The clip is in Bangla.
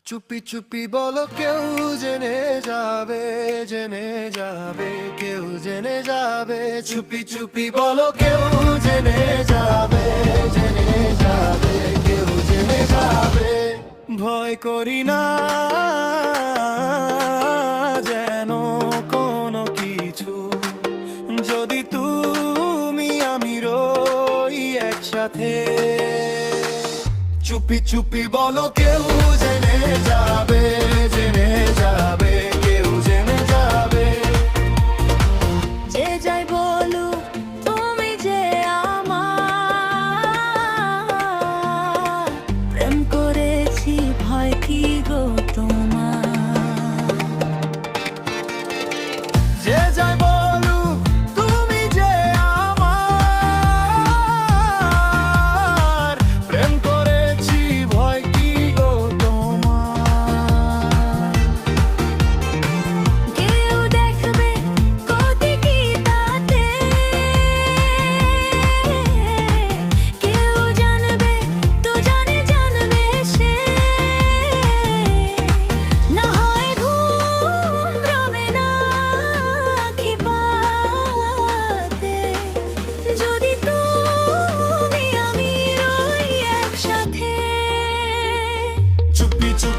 চুপি চুপি বলো কেউ জেনে যাবে, জেনে যাবে, কেউ জেনে যাবে। চুপি চুপি বলো কেউ জেনে যাবে, জেনে যাবে, কেউ জেনে যাবে। ভয় করি না যেন কোনো কিছু, যদি তুমি আমি রই একসাথে। চুপি চুপি বলো কেউ জেনে যাবে, জেনে যাবে, কেউ জেনে যাবে। যে যাই বলুক তুমি যে আমার, প্রেম করেছি ভয় কি গো তোমার। যে যাই বলুক তুমি যে আমার, প্রেম করেছি ভয় কি গো তোমার। কেউ দেখবে ক্ষতি কি তাতে, কেউ জানবে তো জানবে সে। না হয় ঘুম রবে না আঁখি পাতে, যদি তুমি আমি রই একসাথে। চুপি চুপি